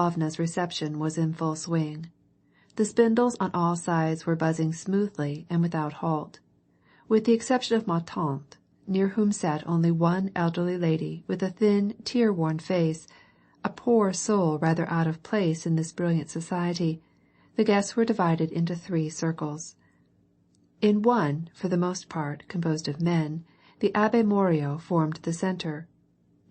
Pavlovna's reception was in full swing. The spindles on all sides were buzzing smoothly and without halt. With the exception of ma tante, near whom sat only one elderly lady with a thin, tear-worn face, a poor soul rather out of place in this brilliant society, the guests were divided into 3 circles. In one, for the most part composed of men, the Abbé Morio formed the center.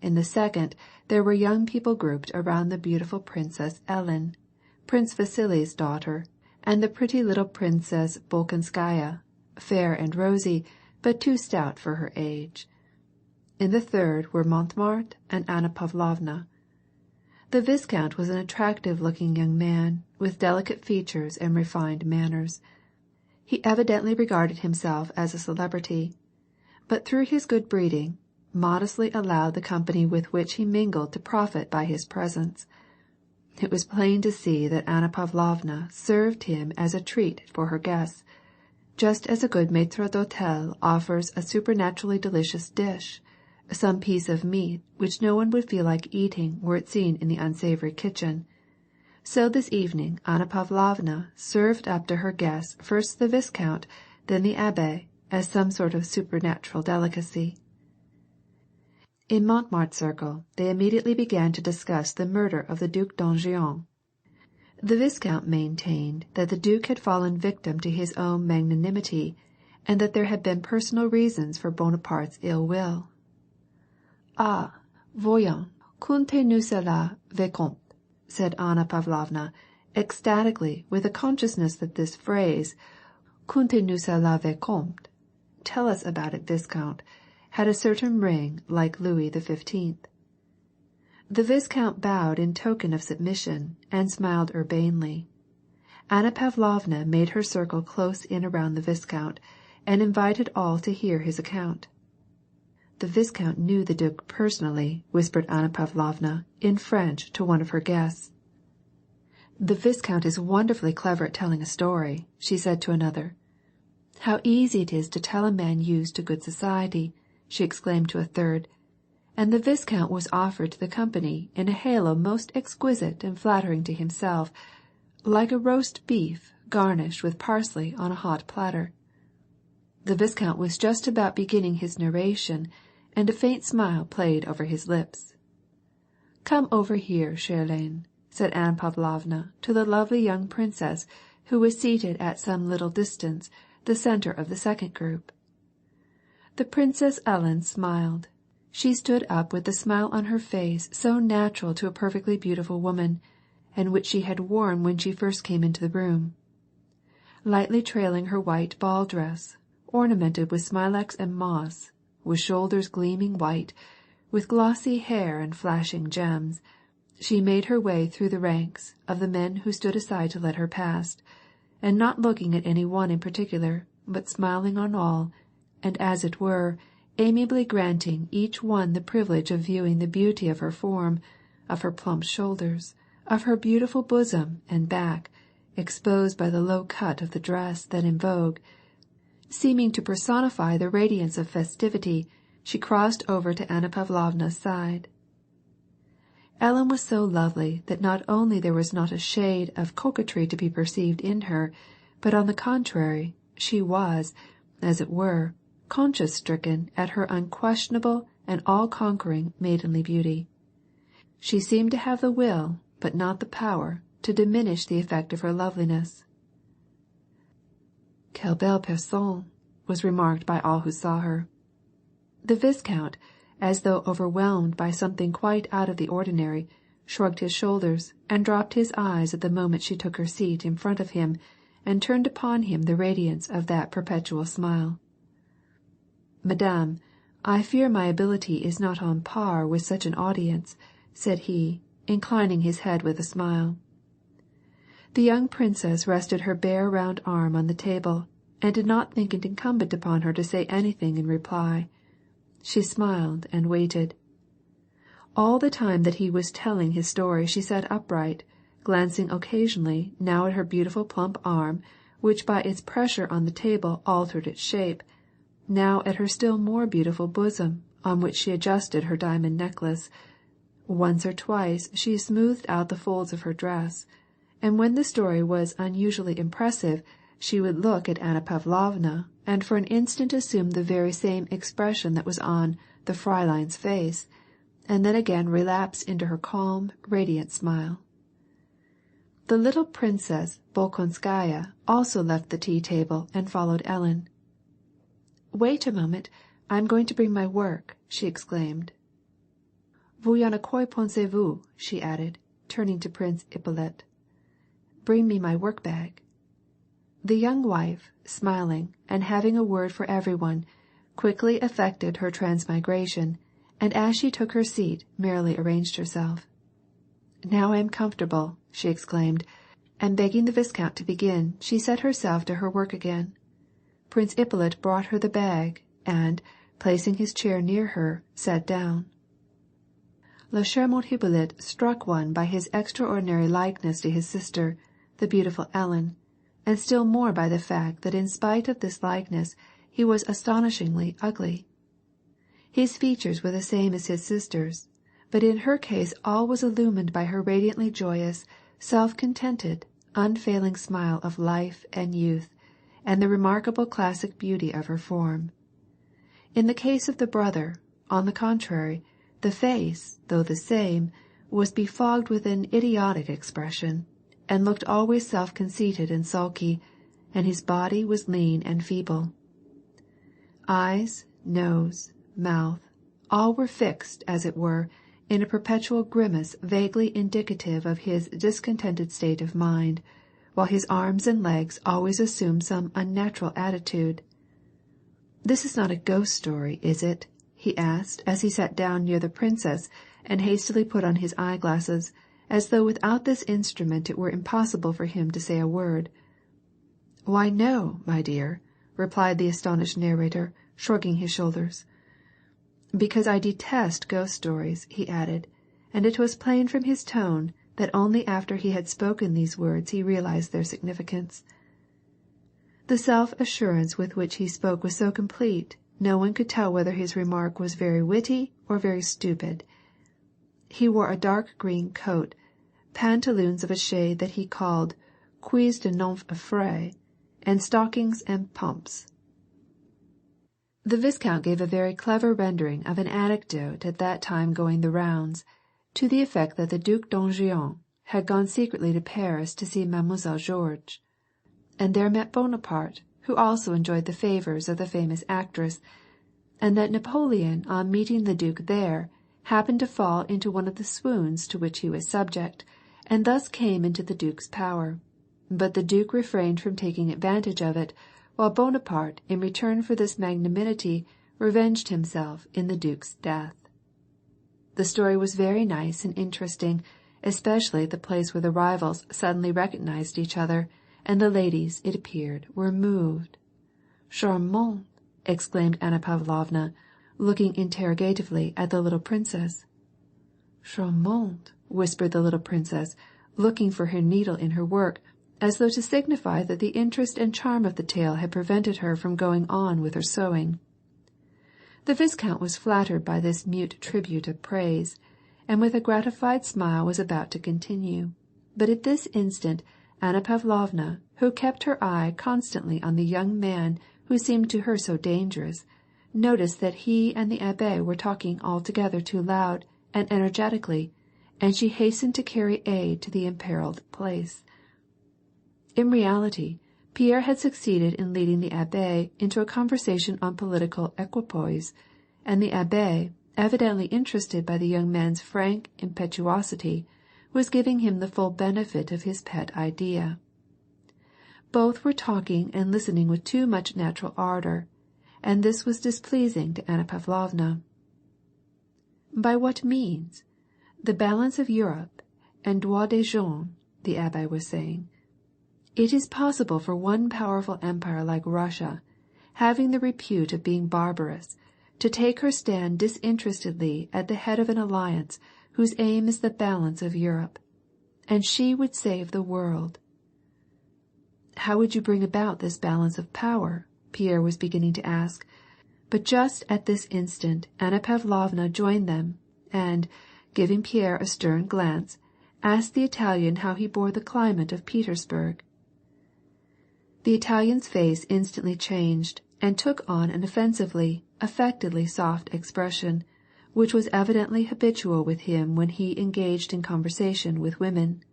In the second, there were young people grouped around the beautiful Princess Ellen, Prince Vasili's daughter, and the pretty little Princess Bolkonskaya, fair and rosy, but too stout for her age. In the third were Montmartre and Anna Pavlovna. The Viscount was an attractive-looking young man, with delicate features and refined manners. He evidently regarded himself as a celebrity, but through his good breeding, modestly allowed the company with which he mingled to profit by his presence. It was plain to see that Anna Pavlovna served him as a treat for her guests, just as a good maître d'hôtel offers a supernaturally delicious dish, some piece of meat which no one would feel like eating were it seen in the unsavory kitchen. So this evening Anna Pavlovna served up to her guests first the Viscount, then the Abbé, as some sort of supernatural delicacy. In Montmartre's circle they immediately began to discuss the murder of the Duc d'Enghien. The Viscount maintained that the Duke had fallen victim to his own magnanimity, and that there had been personal reasons for Bonaparte's ill will. "Ah, voyons, contez-nous cela, Vicomte," said Anna Pavlovna, ecstatically, with a consciousness that this phrase, "Contez-nous cela, Vicomte," tell us about it, Viscount, had a certain ring like Louis XV. The Viscount bowed in token of submission, and smiled urbanely. Anna Pavlovna made her circle close in around the Viscount, and invited all to hear his account. "The Viscount knew the Duke personally," whispered Anna Pavlovna, in French, to one of her guests. "The Viscount is wonderfully clever at telling a story," she said to another. "How easy it is to tell a man used to good society," she exclaimed to a third, and the Viscount was offered to the company in a halo most exquisite and flattering to himself, like a roast beef garnished with parsley on a hot platter. The Viscount was just about beginning his narration, and a faint smile played over his lips. "Come over here, Chèrlaine," said Anna Pavlovna to the lovely young princess who was seated at some little distance, the center of the second group. The Princess Ellen smiled. She stood up with the smile on her face so natural to a perfectly beautiful woman, and which she had worn when she first came into the room. Lightly trailing her white ball dress, ornamented with smilax and moss, with shoulders gleaming white, with glossy hair and flashing gems, she made her way through the ranks of the men who stood aside to let her pass, and not looking at any one in particular, but smiling on all, and as it were, amiably granting each one the privilege of viewing the beauty of her form, of her plump shoulders, of her beautiful bosom and back, exposed by the low cut of the dress then in vogue. Seeming to personify the radiance of festivity, she crossed over to Anna Pavlovna's side. Ellen was so lovely that not only there was not a shade of coquetry to be perceived in her, but on the contrary, she was, as it were, conscience-stricken at her unquestionable and all-conquering maidenly beauty. She seemed to have the will, but not the power, to diminish the effect of her loveliness. "Quelle belle personne," was remarked by all who saw her. The Viscount, as though overwhelmed by something quite out of the ordinary, shrugged his shoulders, and dropped his eyes at the moment she took her seat in front of him, and turned upon him the radiance of that perpetual smile. "Madame, I fear my ability is not on par with such an audience," said he, inclining his head with a smile. The young princess rested her bare round arm on the table, and did not think it incumbent upon her to say anything in reply. She smiled and waited. All the time that he was telling his story she sat upright, glancing occasionally now at her beautiful plump arm, which by its pressure on the table altered its shape, now at her still more beautiful bosom, on which she adjusted her diamond necklace, Once or twice she smoothed out the folds of her dress, and when the story was unusually impressive, she would look at Anna Pavlovna and for an instant assume the very same expression that was on the Fräulein's face, and then again relapse into her calm, radiant smile. The little Princess Bolkonskaya also left the tea-table and followed Ellen. "Wait a moment, I am going to bring my work," she exclaimed. "Vous en à quoi pensez-vous?" she added, turning to Prince Ippolit. "Bring me my work-bag." The young wife, smiling, and having a word for everyone, quickly effected her transmigration, and as she took her seat merrily arranged herself. "Now I am comfortable," she exclaimed, and begging the Viscount to begin, she set herself to her work again. Prince Ippolit brought her the bag, and, placing his chair near her, sat down. Le charmant Hippolyte struck one by his extraordinary likeness to his sister, the beautiful Ellen, and still more by the fact that in spite of this likeness he was astonishingly ugly. His features were the same as his sister's, but in her case all was illumined by her radiantly joyous, self-contented, unfailing smile of life and youth, and the remarkable classic beauty of her form. In the case of the brother, on the contrary, the face, though the same, was befogged with an idiotic expression, and looked always self-conceited and sulky, and his body was lean and feeble. Eyes, nose, mouth, all were fixed, as it were, in a perpetual grimace vaguely indicative of his discontented state of mind, while his arms and legs always assumed some unnatural attitude. "This is not a ghost story, is it?" he asked, as he sat down near the princess and hastily put on his eyeglasses, as though without this instrument it were impossible for him to say a word. "Why, no, my dear," replied the astonished narrator, shrugging his shoulders. "Because I detest ghost stories," he added, and it was plain from his tone that only after he had spoken these words he realized their significance. The self-assurance with which he spoke was so complete, no one could tell whether his remark was very witty or very stupid. He wore a dark green coat, pantaloons of a shade that he called cuisse de nymphe effraie, and stockings and pumps. The Viscount gave a very clever rendering of an anecdote at that time going the rounds, to the effect that the Duc d'Enghien had gone secretly to Paris to see Mademoiselle Georges, and there met Bonaparte, who also enjoyed the favors of the famous actress, and that Napoleon, on meeting the Duke there, happened to fall into one of the swoons to which he was subject, and thus came into the Duke's power, but the Duke refrained from taking advantage of it, while Bonaparte, in return for this magnanimity, revenged himself in the Duke's death. The story was very nice and interesting, especially at the place where the rivals suddenly recognized each other, and the ladies, it appeared, were moved. "Charmant!" exclaimed Anna Pavlovna, looking interrogatively at the little princess. "Charmant!" whispered the little princess, looking for her needle in her work, as though to signify that the interest and charm of the tale had prevented her from going on with her sewing. The Viscount was flattered by this mute tribute of praise, and with a gratified smile was about to continue, but at this instant Anna Pavlovna, who kept her eye constantly on the young man who seemed to her so dangerous, noticed that he and the Abbé were talking altogether too loud and energetically, and she hastened to carry aid to the imperiled place. In reality, Pierre had succeeded in leading the Abbé into a conversation on political equipoise, and the Abbé, evidently interested by the young man's frank impetuosity, was giving him the full benefit of his pet idea. Both were talking and listening with too much natural ardor, and this was displeasing to Anna Pavlovna. "By what means? The balance of Europe and droit des gens," the Abbé was saying. "It is possible for one powerful empire like Russia, having the repute of being barbarous, to take her stand disinterestedly at the head of an alliance whose aim is the balance of Europe, and she would save the world." "How would you bring about this balance of power?" Pierre was beginning to ask, but just at this instant Anna Pavlovna joined them, and, giving Pierre a stern glance, asked the Italian how he bore the climate of Petersburg. The Italian's face instantly changed, and took on an offensively, affectedly soft expression, which was evidently habitual with him when he engaged in conversation with women.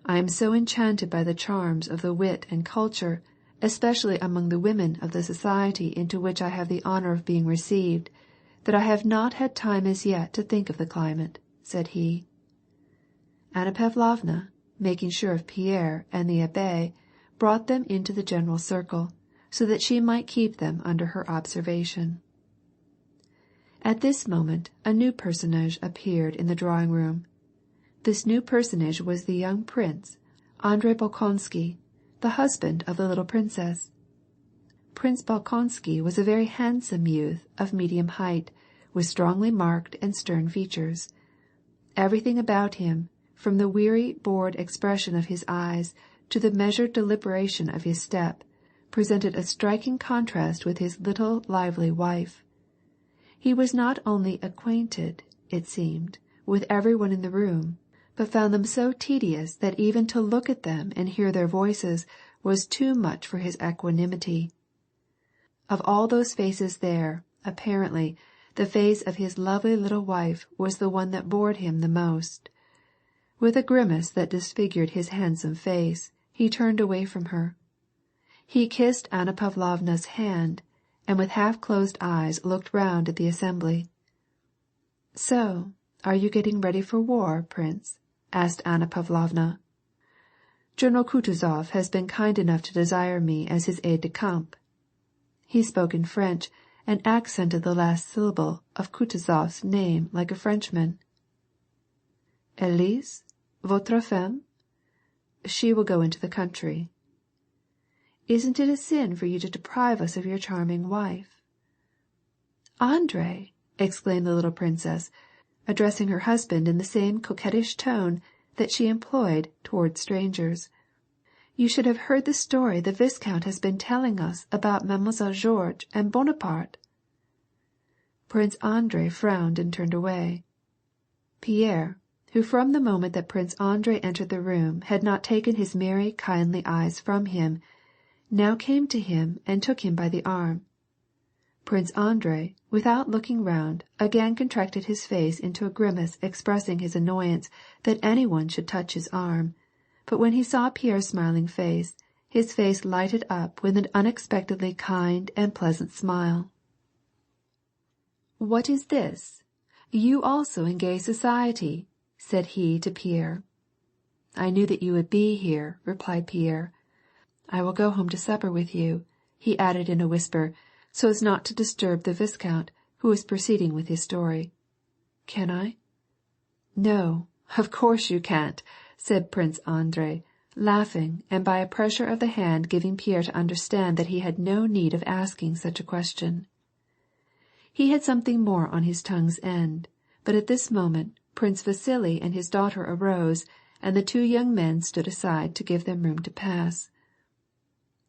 I am so enchanted by the charms of the wit and culture, especially among the women of the society into which I have the honor of being received, that I have not had time as yet to think of the climate, said he. Anna Pavlovna, making sure of Pierre and the Abbé, brought them into the general circle, so that she might keep them under her observation. At this moment a new personage appeared in the drawing-room. This new personage was the young prince, Andrei Bolkonsky, the husband of the little princess. Prince Bolkonsky was a very handsome youth of medium height, with strongly marked and stern features. Everything about him, from the weary, bored expression of his eyes to the measured deliberation of his step, presented a striking contrast with his little lively wife. He was not only acquainted, it seemed, with everyone in the room, but found them so tedious that even to look at them and hear their voices was too much for his equanimity. Of all those faces there, apparently, the face of his lovely little wife was the one that bored him the most. With a grimace that disfigured his handsome face, he turned away from her. He kissed Anna Pavlovna's hand, and with half-closed eyes looked round at the assembly. "So, are you getting ready for war, Prince?" asked Anna Pavlovna. "General Kutuzov has been kind enough to desire me as his aide-de-camp." He spoke in French, and accented the last syllable of Kutuzov's name like a Frenchman. "Elise, votre femme?" "She will go into the country." "Isn't it a sin for you to deprive us of your charming wife?" "Andrei!" exclaimed the little princess, addressing her husband in the same coquettish tone that she employed toward strangers. "You should have heard the story the Viscount has been telling us about Mademoiselle Georges and Bonaparte." Prince Andrei frowned and turned away. Pierre, who from the moment that Prince Andrei entered the room had not taken his merry, kindly eyes from him, now came to him and took him by the arm. Prince Andrei, without looking round, again contracted his face into a grimace expressing his annoyance that anyone should touch his arm, but when he saw Pierre's smiling face, his face lighted up with an unexpectedly kind and pleasant smile. "What is this? You also in gay society?" said he to Pierre. "I knew that you would be here," replied Pierre. "I will go home to supper with you," he added in a whisper, so as not to disturb the Viscount, who was proceeding with his story. "Can I?" "No, of course you can't," said Prince Andrei, laughing and by a pressure of the hand giving Pierre to understand that he had no need of asking such a question. He had something more on his tongue's end, but at this moment Prince Vasili and his daughter arose, and the two young men stood aside to give them room to pass.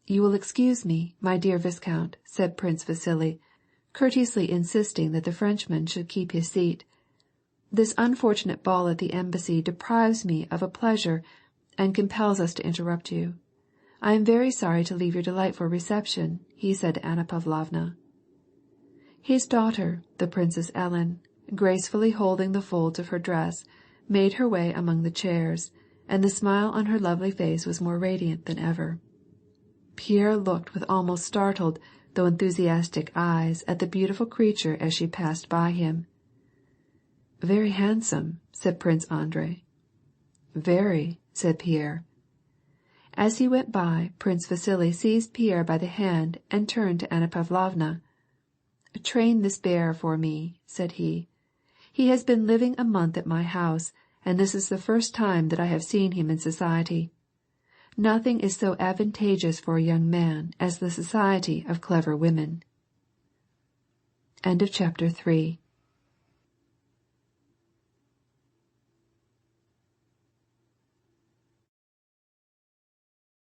"You will excuse me, my dear Viscount," said Prince Vasili, courteously insisting that the Frenchman should keep his seat. "This unfortunate ball at the embassy deprives me of a pleasure and compels us to interrupt you. I am very sorry to leave your delightful reception," he said to Anna Pavlovna. His daughter, the Princess Ellen, gracefully holding the folds of her dress, made her way among the chairs, and the smile on her lovely face was more radiant than ever. Pierre looked with almost startled though enthusiastic eyes at the beautiful creature as she passed by him. "Very handsome," said Prince Andrei. "Very," said Pierre. As he went by, Prince Vasili seized Pierre by the hand and turned to Anna Pavlovna. "Train this bear for me," said he. "He has been living a month at my house, and this is the first time that I have seen him in society. Nothing is so advantageous for a young man as the society of clever women." End of chapter 3.